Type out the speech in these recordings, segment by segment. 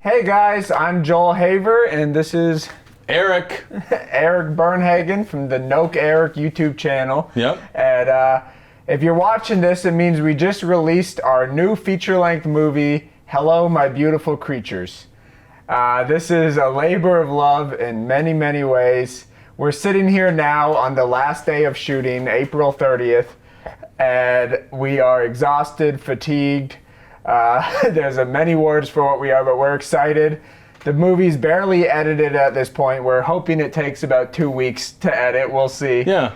Hey guys, I'm Joel Haver, and this is Eric. Eric Bernhagen from the Noke Eric YouTube channel. Yep. And if you're watching this, it means we just released our new feature-length movie, Hello, My Beautiful Creatures. This is a labor of love in many, many ways. We're sitting here now on the last day of shooting, April 30th, and we are exhausted, fatigued. There's many words for what we are, but we're excited. The movie's barely edited at this point. We're hoping it takes about 2 weeks to edit. We'll see. Yeah.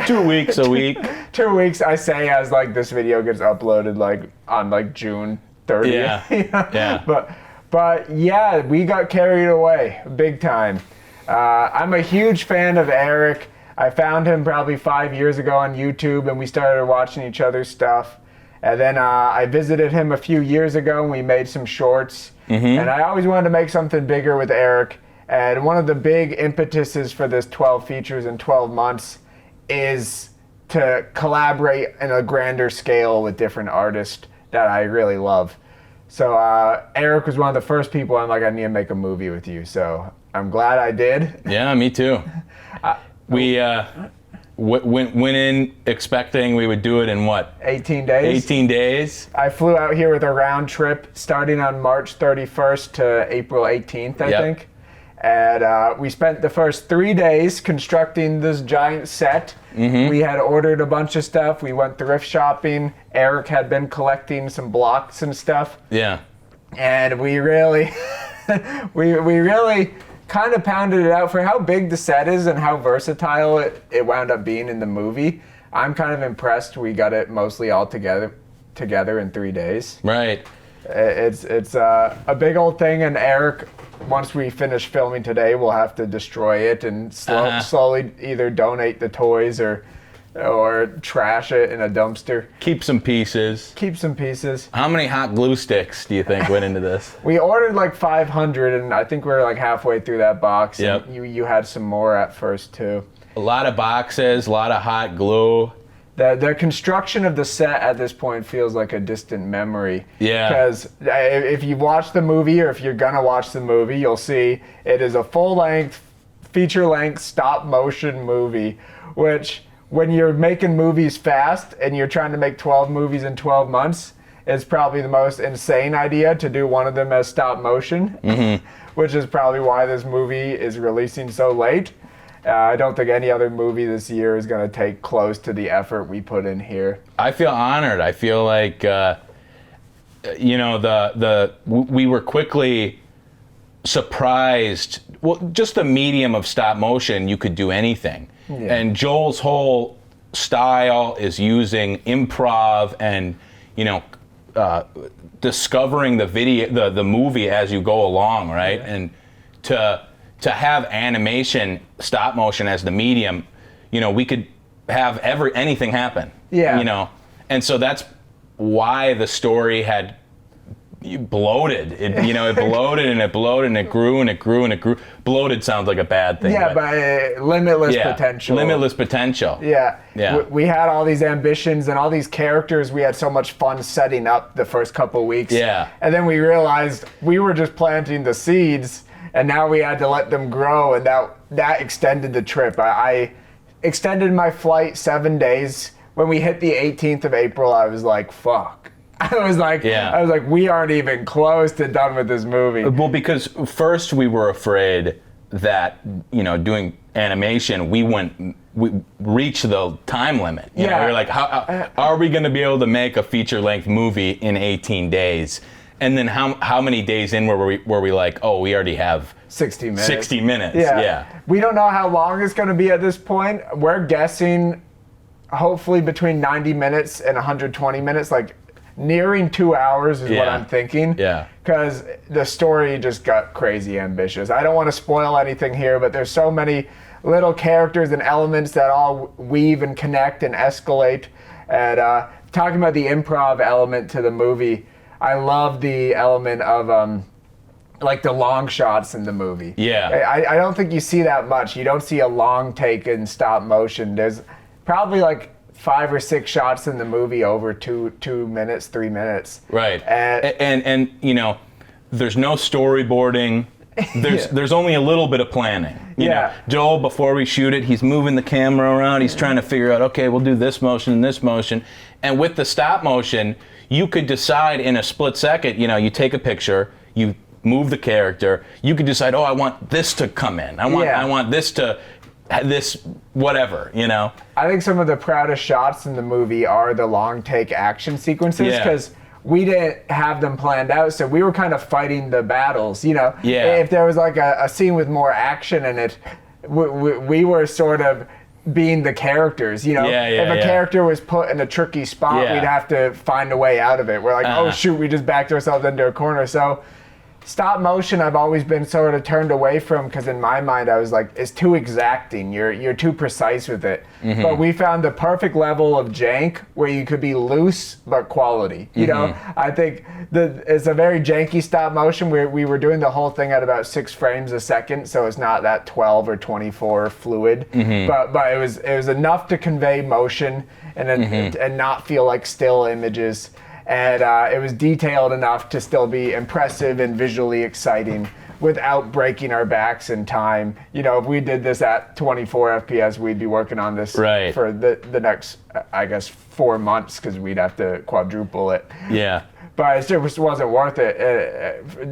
2 weeks a week. 2 weeks, I say, as like this video gets uploaded like on like June 30th. Yeah. Yeah. But yeah, we got carried away big time. I'm a huge fan of Eric. I found him probably 5 years ago on YouTube, and we started watching each other's stuff. And then I visited him a few years ago, and we made some shorts. Mm-hmm. And I always wanted to make something bigger with Eric. And one of the big impetuses for this 12 features in 12 months is to collaborate in a grander scale with different artists that I really love. So Eric was one of the first people I'm like, I need to make a movie with you. So I'm glad I did. Yeah, me too. We went in expecting we would do it in what? 18 days. 18 days. I flew out here with a round trip starting on March 31st to April 18th, I think. And we spent the first 3 days constructing this giant set. Mm-hmm. We had ordered a bunch of stuff. We went thrift shopping. Eric had been collecting some blocks and stuff. Yeah. And we really, we really kind of pounded it out for how big the set is and how versatile it wound up being in the movie. I'm kind of impressed we got it mostly all together in 3 days. Right. It's a big old thing, and Eric, once we finish filming today, we'll have to destroy it and slowly either donate the toys or trash it in a dumpster. Keep some pieces. Keep some pieces. How many hot glue sticks do you think went into this? We ordered like 500, and I think we're like halfway through that box. Yep. And you had some more at first too. A lot of boxes, a lot of hot glue. The construction of the set at this point feels like a distant memory. Yeah. Because if you've watched the movie, or if you're gonna watch the movie, you'll see it is a full-length, feature-length, stop-motion movie, which, when you're making movies fast and you're trying to make 12 movies in 12 months, it's probably the most insane idea to do one of them as stop motion, which is probably why this movie is releasing so late. I don't think any other movie this year is going to take close to the effort we put in here. I feel honored. I feel like, we were quickly surprised. Well, just the medium of stop motion, you could do anything. Yeah. And Joel's whole style is using improv and, discovering the movie as you go along, right? Yeah. And to have animation, stop motion as the medium, we could have anything happen. Yeah. And so that's why the story had bloated. It bloated and it bloated and it grew and it grew and it grew. Bloated sounds like a bad thing. Yeah, but limitless potential. Limitless potential. Yeah. Yeah. We had all these ambitions and all these characters. We had so much fun setting up the first couple weeks. Yeah. And then we realized we were just planting the seeds, and now we had to let them grow, and that extended the trip. I extended my flight 7 days. When we hit the 18th of April, I was like, fuck. I was like, we aren't even close to done with this movie. Well, because first we were afraid that, doing animation, we reach the time limit. We were like, how are we going to be able to make a feature-length movie in 18 days? And then how many days in were we like, oh, we already have 60 minutes. 60 minutes. Yeah. We don't know how long it's going to be at this point. We're guessing hopefully between 90 minutes and 120 minutes, like nearing 2 hours is what I'm thinking. Yeah. Because the story just got crazy ambitious. I don't want to spoil anything here, but there's so many little characters and elements that all weave and connect and escalate. And talking about the improv element to the movie, I love the element of like the long shots in the movie. Yeah. I don't think you see that much. You don't see a long take in stop motion. There's probably like 5 or 6 shots in the movie over 2 minutes, 3 minutes. Right. And there's no storyboarding. There's only a little bit of planning. You know, Joel, before we shoot it, he's moving the camera around. He's trying to figure out, okay, we'll do this motion and this motion. And with the stop motion, you could decide in a split second, you know, you take a picture, you move the character, you could decide, oh, I want this to come in. I want this to, this whatever, you know. I think some of the proudest shots in the movie are the long take action sequences, because we didn't have them planned out, so we were kind of fighting the battles, you know. If there was like a scene with more action in it, we were sort of being the characters, you know. If a character was put in a tricky spot, we'd have to find a way out of it. We're like, oh shoot, we just backed ourselves into a corner. So stop motion I've always been sort of turned away from, because in my mind I was like, it's too exacting, you're too precise with it. But we found the perfect level of jank where you could be loose but quality, you know. I think it's a very janky stop motion. We were doing the whole thing at about 6 frames a second, so it's not that 12 or 24 fluid, but it was enough to convey motion and not feel like still images. And it was detailed enough to still be impressive and visually exciting without breaking our backs in time. You know, if we did this at 24 FPS, we'd be working on this for the next, I guess, 4 months, because we'd have to quadruple it. But it just wasn't worth it.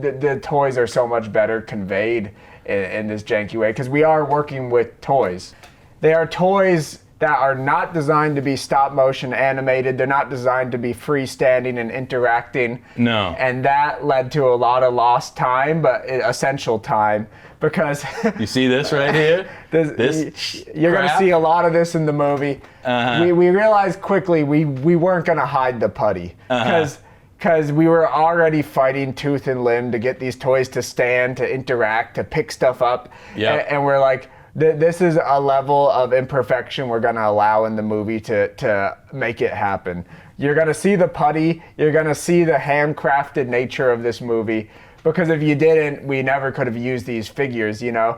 The toys are so much better conveyed in this janky way, because we are working with toys. They are toys that are not designed to be stop motion animated. They're not designed to be freestanding and interacting. No. And that led to a lot of lost time, but essential time, because you see this right here? You're going to see a lot of this in the movie. We realized quickly we weren't going to hide the putty, because we were already fighting tooth and limb to get these toys to stand, to interact, to pick stuff up. And we're like, this is a level of imperfection we're going to allow in the movie to make it happen. You're going to see the putty. You're going to see the handcrafted nature of this movie, because if you didn't, we never could have used these figures, you know?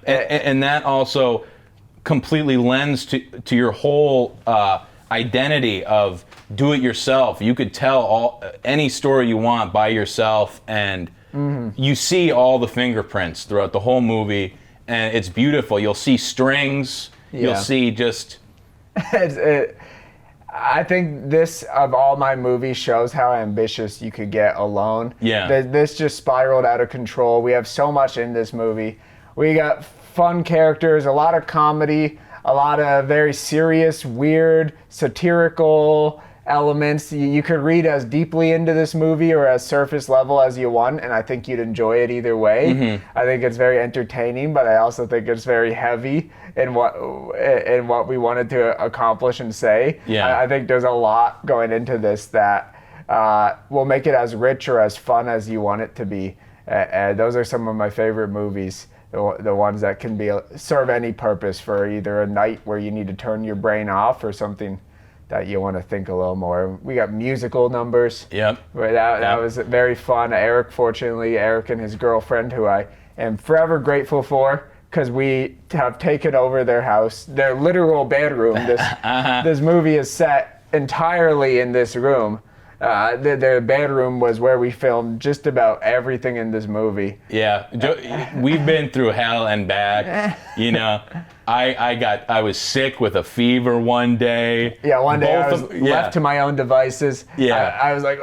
And that also completely lends to your whole identity of do it yourself. You could tell any story you want by yourself, and you see all the fingerprints throughout the whole movie. And it's beautiful. You'll see strings. You'll see just... I think this, of all my movies, shows how ambitious you could get alone. This just spiraled out of control. We have so much in this movie. We got fun characters, a lot of comedy, a lot of very serious, weird, satirical elements. You could read as deeply into this movie or as surface level as you want, and I think you'd enjoy it either way. I think it's very entertaining, but I also think it's very heavy in what we wanted to accomplish and say. I think there's a lot going into this that will make it as rich or as fun as you want it to be. Those are some of my favorite movies. The ones that can serve any purpose for either a night where you need to turn your brain off or something that you want to think a little more. We got musical numbers. That was very fun. Eric and his girlfriend, who I am forever grateful for, because we have taken over their house, their literal bedroom. This movie is set entirely in this room. Their bedroom was where we filmed just about everything in this movie. We've been through hell and back. You know, I was sick with a fever one day. One day I was left to my own devices. I was like,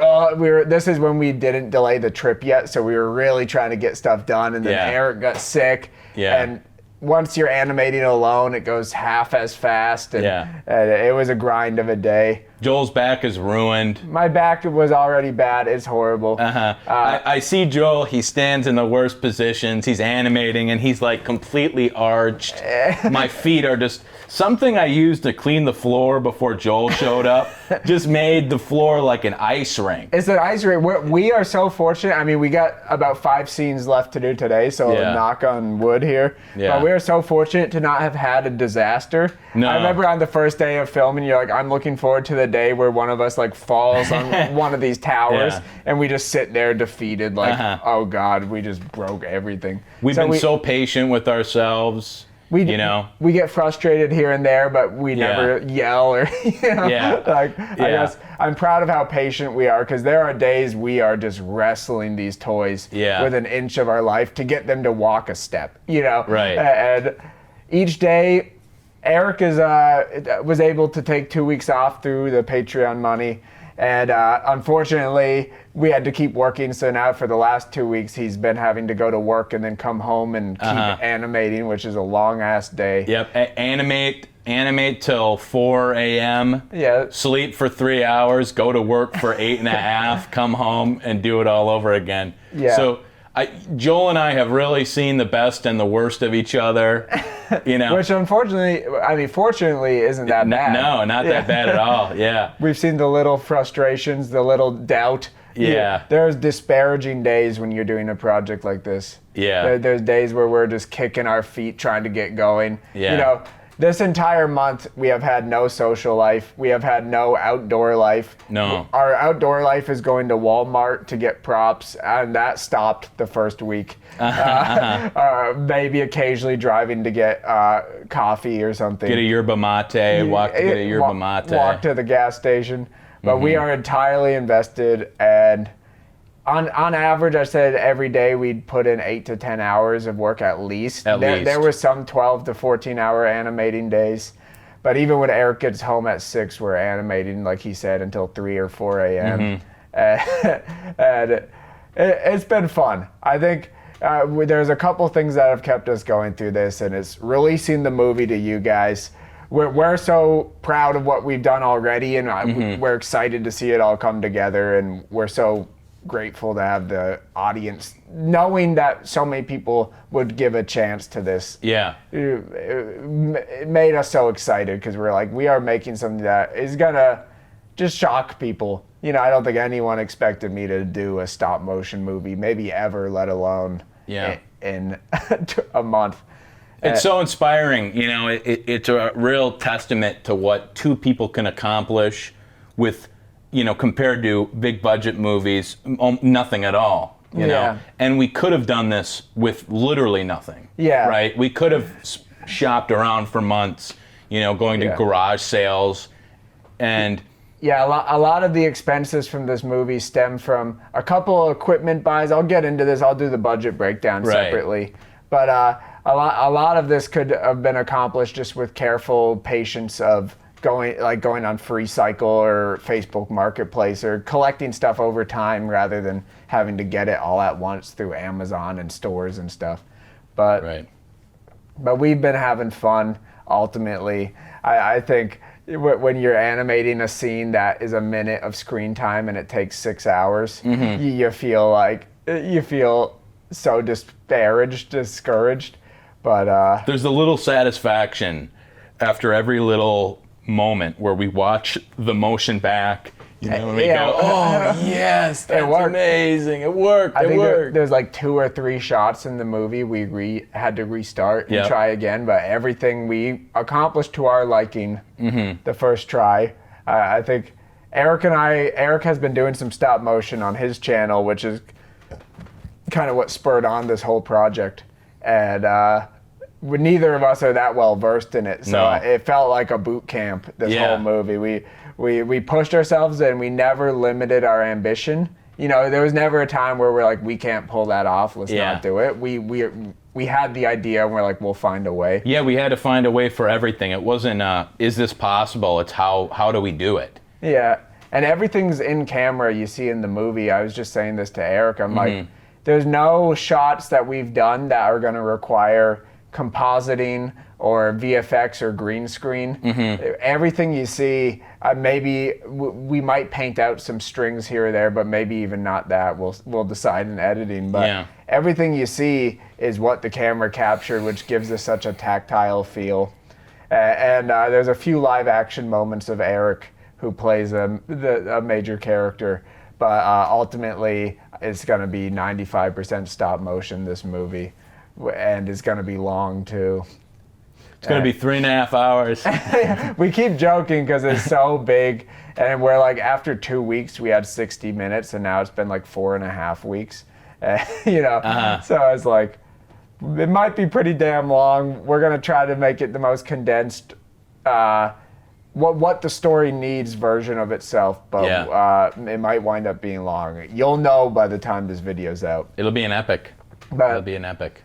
this is when we didn't delay the trip yet, so we were really trying to get stuff done, and then Eric got sick. And once you're animating alone, it goes half as fast, and it was a grind of a day. Joel's back is ruined. My back was already bad. It's horrible. I see Joel. He stands in the worst positions. He's animating, and he's like completely arched. My feet are just... Something I used to clean the floor before Joel showed up just made the floor like an ice rink. It's an ice rink. We are so fortunate. I mean, we got about 5 scenes left to do today, so knock on wood here. But we are so fortunate to not have had a disaster. I remember on the first day of filming, you're like, I'm looking forward to the day where one of us like falls on one of these towers, and we just sit there defeated, like, oh God, we just broke everything. We've been so patient with ourselves. we you know? we get frustrated here and there, but we never yell or I guess I'm proud of how patient we are, because there are days we are just wrestling these toys with an inch of our life to get them to walk a step, Right. And each day Eric was able to take 2 weeks off through the Patreon money. And unfortunately, we had to keep working. So now for the last 2 weeks, he's been having to go to work and then come home and keep animating, which is a long-ass day. Yep, animate till 4 a.m., sleep for 3 hours, go to work for 8.5, come home, and do it all over again. Yeah. So Joel and I have really seen the best and the worst of each other, Which fortunately isn't that bad. No, not that bad at all, yeah. We've seen the little frustrations, the little doubt. Yeah. There's disparaging days when you're doing a project like this. Yeah. There's days where we're just kicking our feet trying to get going. Yeah. This entire month, we have had no social life. We have had no outdoor life. No. Our outdoor life is going to Walmart to get props, and that stopped the first week. Maybe occasionally driving to get coffee or something. Get a yerba mate, walk to get a yerba mate. Walk to the gas station. But we are entirely invested, and on average, I said every day we'd put in 8 to 10 hours of work at least. There were some 12 to 14 hour animating days. But even when Eric gets home at 6, we're animating, like he said, until 3 or 4 a.m. And it's been fun. I think there's a couple things that have kept us going through this, and it's releasing the movie to you guys. We're so proud of what we've done already, and we're excited to see it all come together, and we're so grateful to have the audience, knowing that so many people would give a chance to this. Yeah. It made us so excited, because we're like, we are making something that is gonna just shock people. I don't think anyone expected me to do a stop motion movie, maybe ever, let alone in a month. It's so inspiring. It's a real testament to what two people can accomplish with, compared to big budget movies, nothing at all. You know, and we could have done this with literally nothing. Yeah. Right. We could have shopped around for months, going to garage sales, and. Yeah, a lot of the expenses from this movie stem from a couple of equipment buys. I'll get into this. I'll do the budget breakdown separately. But a lot of this could have been accomplished just with careful patience of going on FreeCycle or Facebook Marketplace, or collecting stuff over time rather than having to get it all at once through Amazon and stores and stuff. But we've been having fun. Ultimately, I think when you're animating a scene that is a minute of screen time and it takes 6 hours, you feel so discouraged. But there's a little satisfaction after every little moment where we watch the motion back, and we go, oh yes, that's amazing, it worked. I think there's like 2 or 3 shots in the movie we had to restart and try again, but everything we accomplished to our liking the first try. I think Eric has been doing some stop motion on his channel, which is kind of what spurred on this whole project, and neither of us are that well versed in it, so it felt like a boot camp, this whole movie. We pushed ourselves, and we never limited our ambition. There was never a time where we're like, we can't pull that off, let's not do it. We had the idea, and we're like, we'll find a way. Yeah, we had to find a way for everything. It wasn't is this possible, it's how do we do it. Yeah, and everything's in camera you see in the movie. I was just saying this to Eric, I'm like, there's no shots that we've done that are going to require compositing or VFX or green screen. Everything you see, maybe we might paint out some strings here or there, but maybe even not that. We'll decide in editing. But everything you see is what the camera captured, which gives us such a tactile feel. And there's a few live action moments of Eric, who plays a major character. But ultimately, it's going to be 95% stop motion, this movie. And it's going to be long, too. It's going to be 3.5 hours. We keep joking because it's so big. And we're like, after 2 weeks, we had 60 minutes. And now it's been like 4.5 weeks. So it's like, It might be pretty damn long. We're gonna try to make it the most condensed, what the story needs version of itself. But it might wind up being long. You'll know by the time this video's out. It'll be an epic. But It'll be an epic.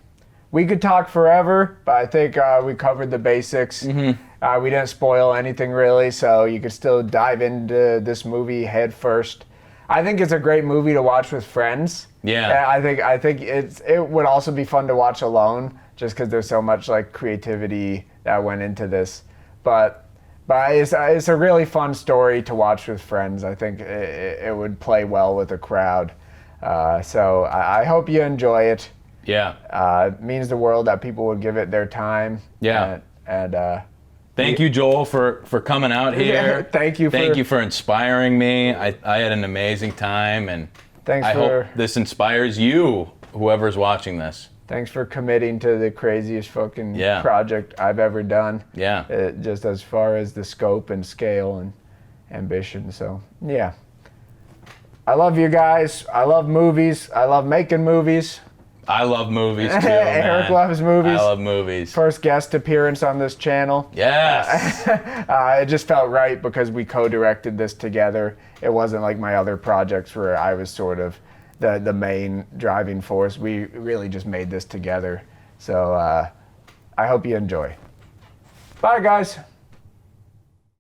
we could talk forever, but I think we covered the basics. We didn't spoil anything really, so you could still dive into this movie head first. I think it's a great movie to watch with friends. Yeah. And I think it would also be fun to watch alone, just because there's so much like creativity that went into this. But it's a really fun story to watch with friends. I think it would play well with a crowd. So I hope you enjoy it. Yeah. It means the world that people would give it their time. Yeah. And Thank you, Joel, for coming out here. Thank you for inspiring me. I had an amazing time, and I hope this inspires you, whoever's watching this. Thanks for committing to the craziest fucking Yeah. project I've ever done. Yeah. Just as far as the scope and scale and ambition. So, yeah. I love you guys. I love movies. I love making movies. I love movies too, Eric man. loves movies. I love movies. First guest appearance on this channel. Yes. It just felt right because we co-directed this together. It wasn't like my other projects where I was sort of the main driving force. We really just made this together. So I hope you enjoy. Bye, guys.